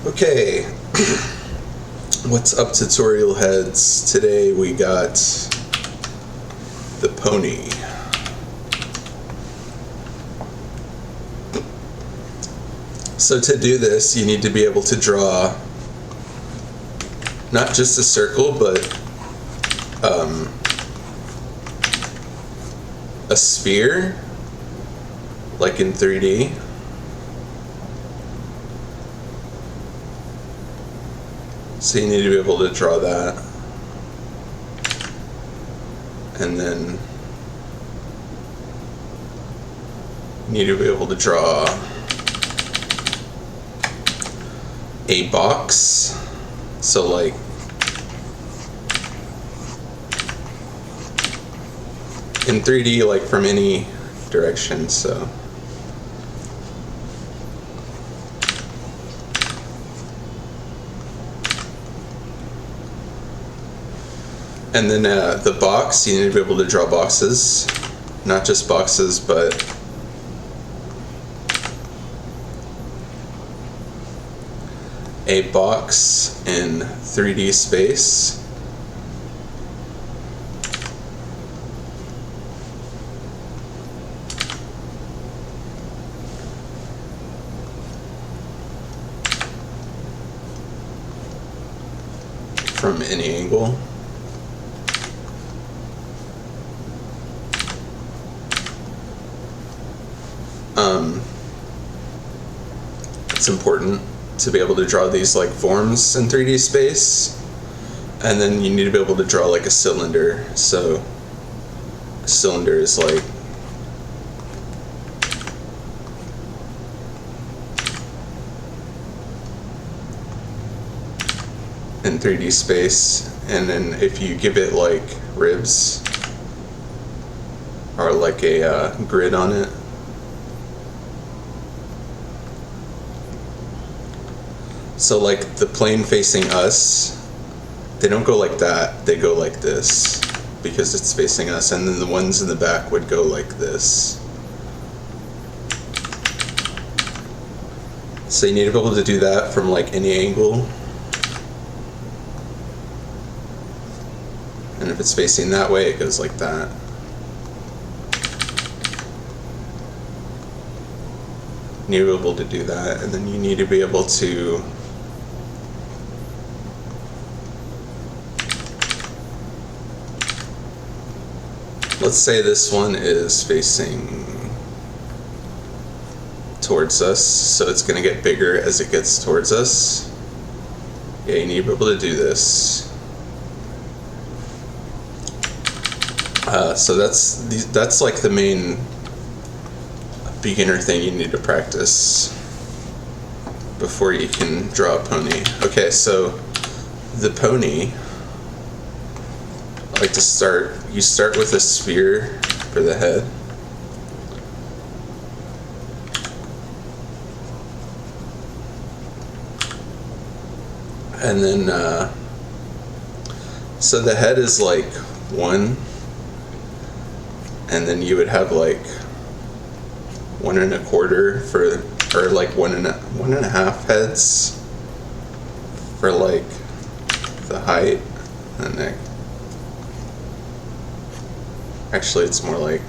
Okay, what's up, tutorial heads? Today we got the pony. So to do this, you need to be able to draw not just a circle, but a sphere, like in 3D. So you need to be able to draw that. And then you need to be able to draw a box. So like in 3D, like from any direction, so. And then the box, you need to be able to draw boxes. Not just boxes, but a box in 3D space. From any angle. It's important to be able to draw these like forms in 3D space, and then you need to be able to draw like a cylinder. So a cylinder is like in 3D space, and then if you give it like ribs or like a grid on it, so like the plane facing us, they don't go like that, they go like this because it's facing us, and then the ones in the back would go like this. So you need to be able to do that from like any angle. And if it's facing that way, it goes like that. You need to be able to do that, and then you need to be able to let's say this one is facing towards us, so it's going to get bigger as it gets towards us. Yeah, you need to be able to do this. So that's like the main beginner thing you need to practice before you can draw a pony. Okay, so the pony, I like to start, you start with a sphere for the head. And then, so the head is like 1, and then you would have like 1 1/4 for, or like 1 1/2 heads for like the height and neck. Actually, it's more like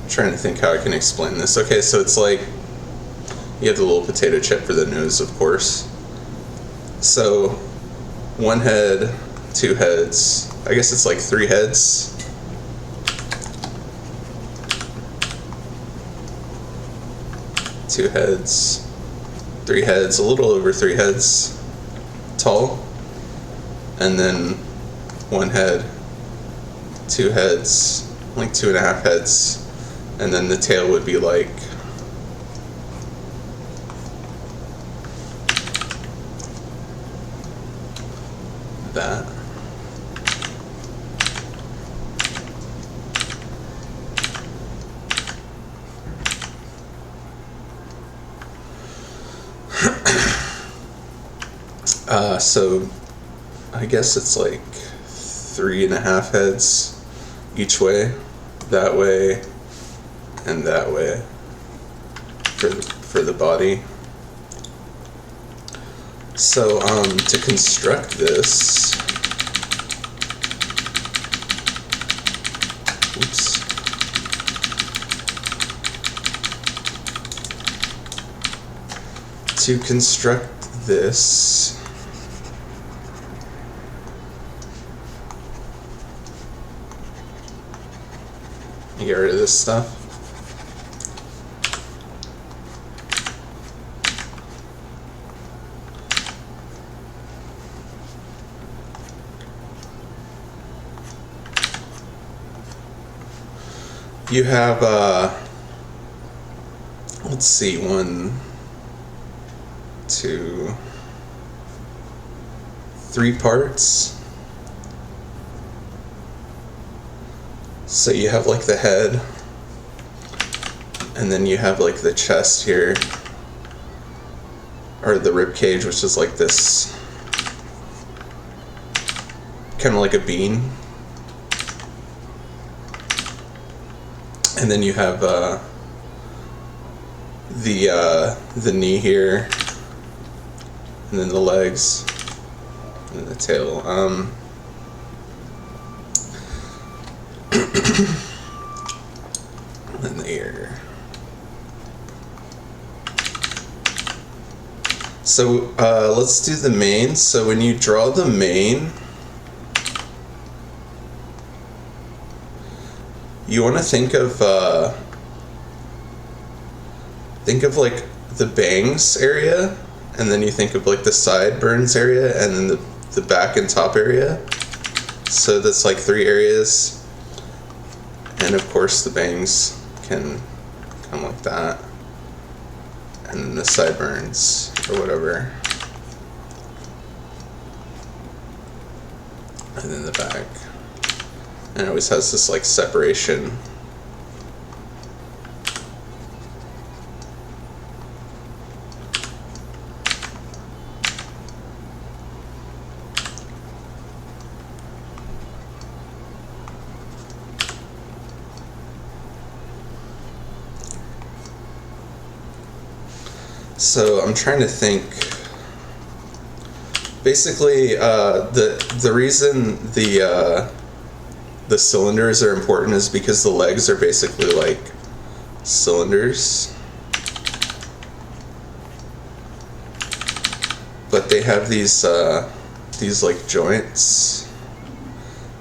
trying to think how I can explain this. Okay, so it's like you have the little potato chip for the nose, of course. So 1 head, 2 heads, I guess it's like 3 heads. Two heads, 3 heads, a little over 3 heads tall, and then 1 head, 2 heads, like 2.5 heads. And then the tail would be like that. So I guess it's like 3.5 heads each way, that way, and that way for the body. So to construct this, oops. To construct this, you get rid of this stuff. You have, let's see, 1, 2, 3 parts. So you have like the head, and then you have like the chest here, or the rib cage, which is like this, kind of like a bean. And then you have the knee here, and then the legs, and the tail. And the ear. So let's do the mane. So when you draw the mane, you want to think of like the bangs area, and then you think of like the sideburns area, and then the back and top area. So that's like 3 areas, and of course the bangs can come like that, and then the sideburns or whatever, and then the back. And it always has this like separation. So I'm trying to think. Basically, the reason the cylinders are important is because the legs are basically like cylinders, but they have these like joints.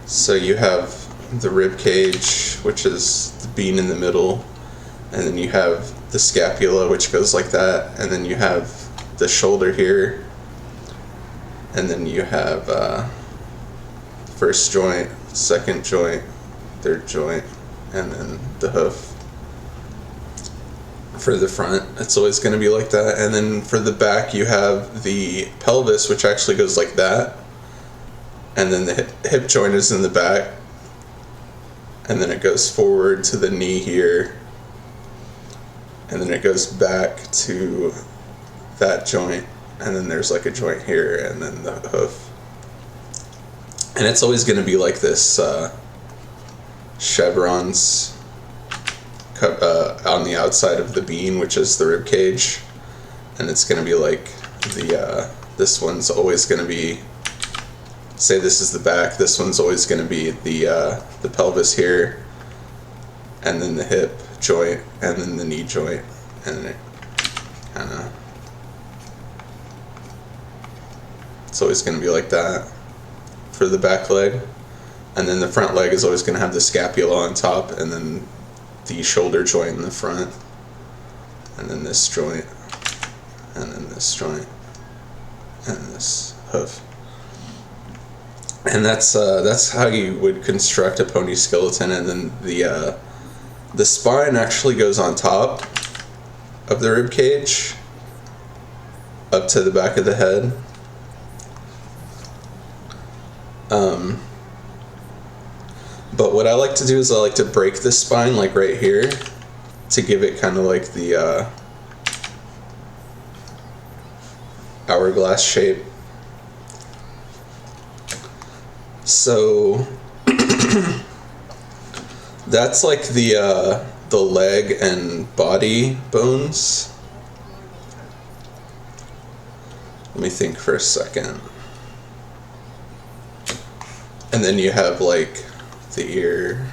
So you have the rib cage, which is the bean in the middle, and then you have the scapula, which goes like that, and then you have the shoulder here, and then you have first joint, second joint, third joint, and then the hoof. For the front, it's always going to be like that. And then for the back, you have the pelvis, which actually goes like that, and then the hip joint is in the back, and then it goes forward to the knee here, and then it goes back to that joint, and then there's like a joint here, and then the hoof. And it's always going to be like this chevrons on the outside of the bean, which is the rib cage, and it's going to be like the this one's always going to be, say this is the back, this one's always going to be the pelvis here, and then the hip joint, and then the knee joint, and then it kind of, it's always going to be like that for the back leg. And then the front leg is always going to have the scapula on top, and then the shoulder joint in the front, and then this joint, and then this joint, and this hoof. And that's how you would construct a pony skeleton. And then the spine actually goes on top of the rib cage up to the back of the head. But what I like to do is I like to break the spine like right here to give it kind of like the hourglass shape. So that's like the leg and body bones. Let me think for a second. And then you have like the ear,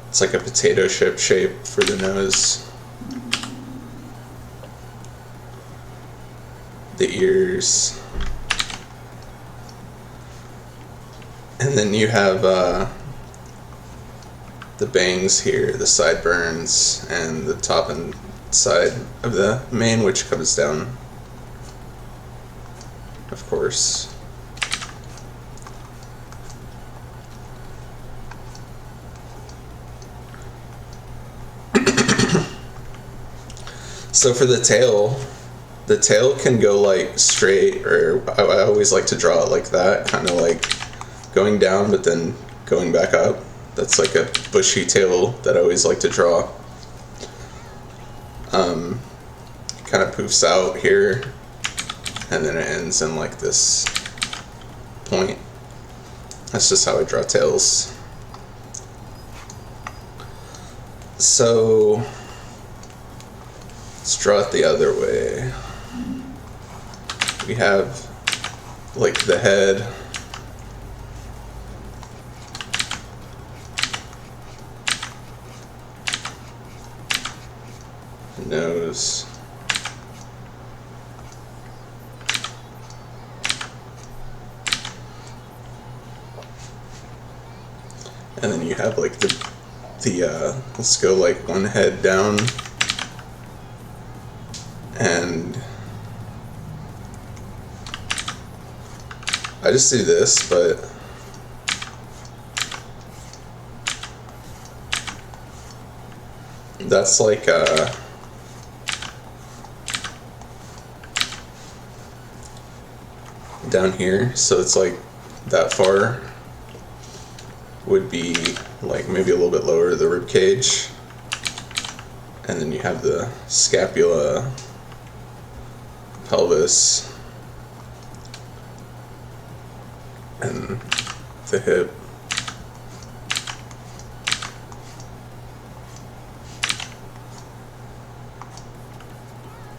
it's like a potato chip shape for the nose. The ears. And then you have the bangs here, the sideburns, and the top and side of the mane, which comes down, of course. So for the tail can go like straight, or I always like to draw it like that, kind of like going down but then going back up. That's like a bushy tail that I always like to draw. Kind of poofs out here, and then it ends in like this point. That's just how I draw tails. So let's draw it the other way. We have like the head, nose, and then you have like the let's go like one head down, and I just do this, but that's like down here, so it's like that far would be like maybe a little bit lower the rib cage, and then you have the scapula, pelvis, and the hip.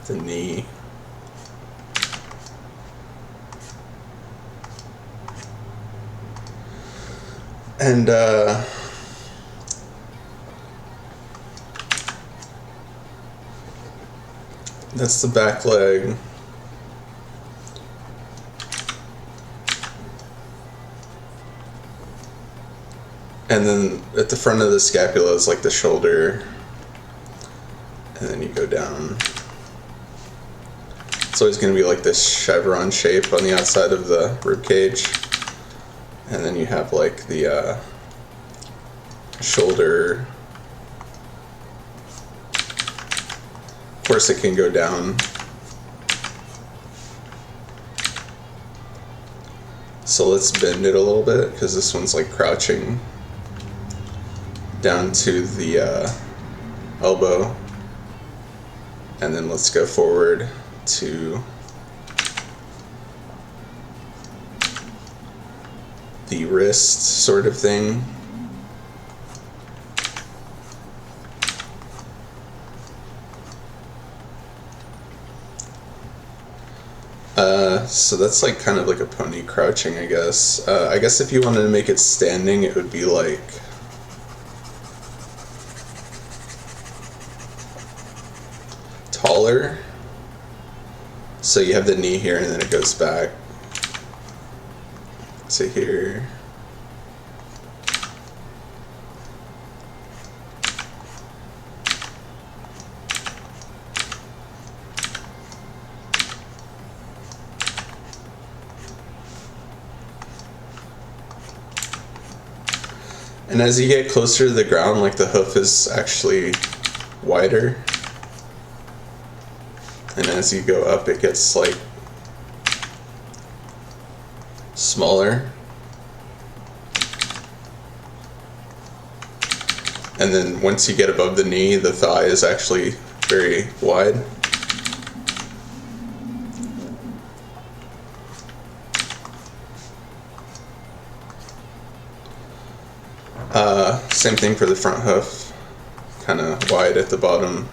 The knee. And that's the back leg. And then at the front of the scapula is like the shoulder, and then you go down. It's always going to be like this chevron shape on the outside of the rib cage, and then you have like the shoulder. Of course, it can go down. So let's bend it a little bit, because this one's like crouching down to the elbow, and then let's go forward to the wrist sort of thing. So that's like kind of like a pony crouching, I guess. I guess if you wanted to make it standing, it would be like taller. So you have the knee here, and then it goes back to here. And as you get closer to the ground, like the hoof is actually wider. And as you go up, it gets like smaller. And then once you get above the knee, the thigh is actually very wide. Same thing for the front hoof, kind of wide at the bottom.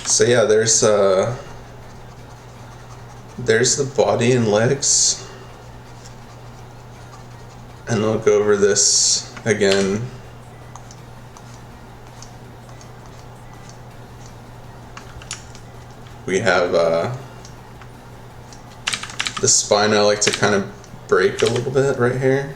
So yeah, there's the body and legs, and I'll go over this again. We have the spine. I like to kind of break a little bit right here.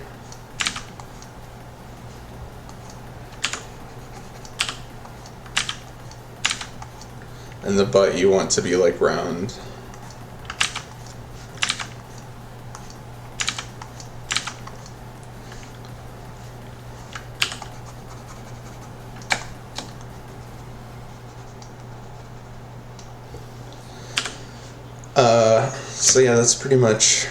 And the butt you want to be like round. So yeah, that's pretty much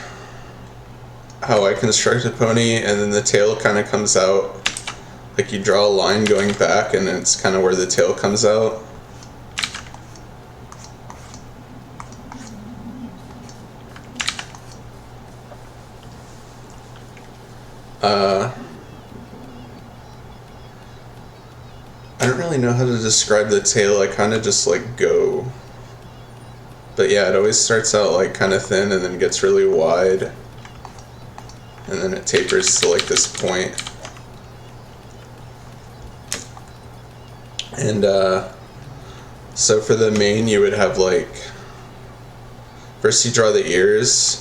how I construct a pony, and then the tail kind of comes out, like you draw a line going back and it's kind of where the tail comes out. I don't really know how to describe the tail. I kind of just like go. But yeah, it always starts out like kind of thin and then gets really wide. And then it tapers to like this point. And so for the mane, you would have like, first you draw the ears.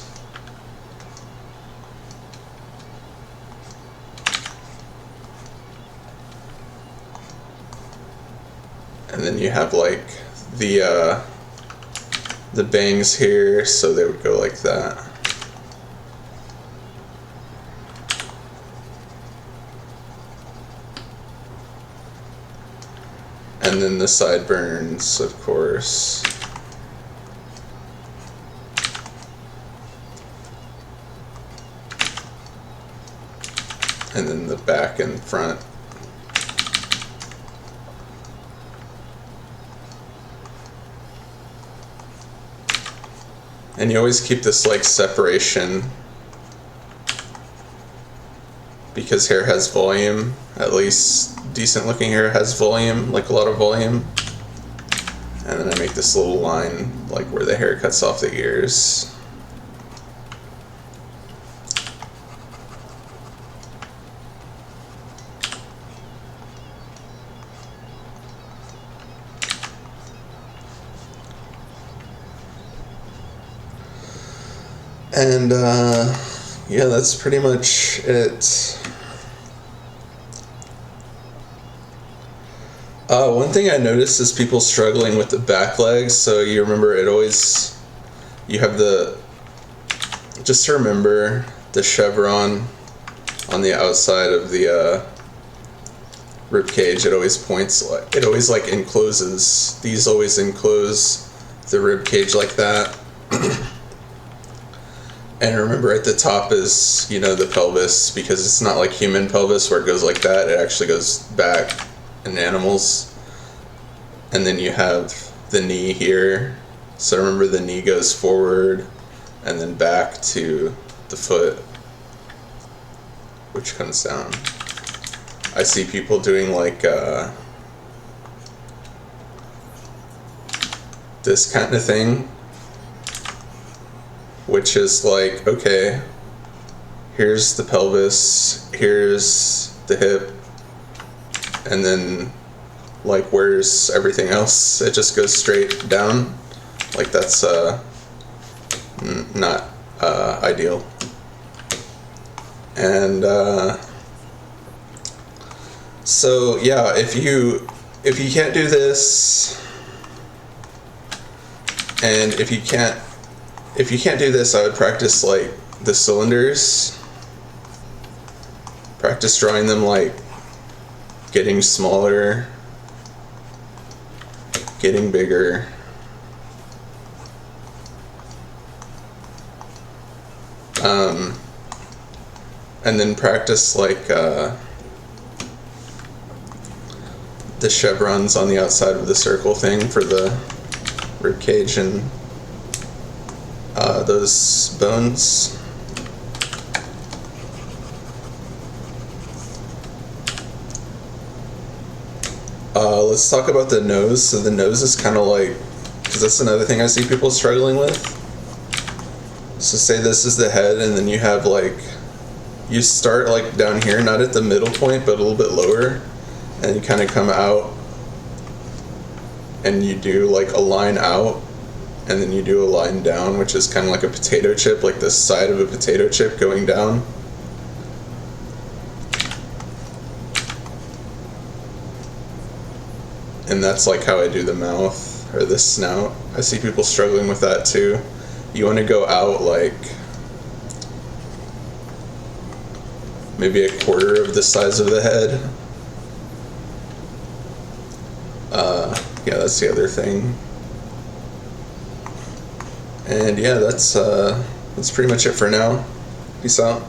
And then you have like the bangs here, so they would go like that. And then the sideburns, of course. And then the back and front. And you always keep this like separation because hair has volume, at least decent looking hair has volume, like a lot of volume. And then I make this little line like where the hair cuts off the ears. And yeah, that's pretty much it. One thing I noticed is people struggling with the back legs. So you remember you have just remember the chevron on the outside of the rib cage. It always encloses. These always enclose the rib cage like that. And remember at the top is, the pelvis, because it's not like human pelvis where it goes like that. It actually goes back in animals. And then you have the knee here. So remember the knee goes forward and then back to the foot, which comes down. I see people doing like this kind of thing, which is like, okay, here's the pelvis, here's the hip, and then like where's everything else? It just goes straight down. Like that's not ideal. And so yeah, if you can't do this, and if you can't do this, I would practice like the cylinders. Practice drawing them like getting smaller, getting bigger. And then practice like the chevrons on the outside of the circle thing for the rib cage and those bones. Let's talk about the nose. So the nose is kind of like, because that's another thing I see people struggling with. So say this is the head, and then you have like, you start like down here, not at the middle point, but a little bit lower, and you kind of come out, and you do like a line out, and then you do a line down, which is kind of like a potato chip, like the side of a potato chip going down. And that's like how I do the mouth or the snout. I see people struggling with that too. You want to go out like maybe a quarter of the size of the head. Yeah, that's the other thing. And yeah, that's pretty much it for now. Peace out.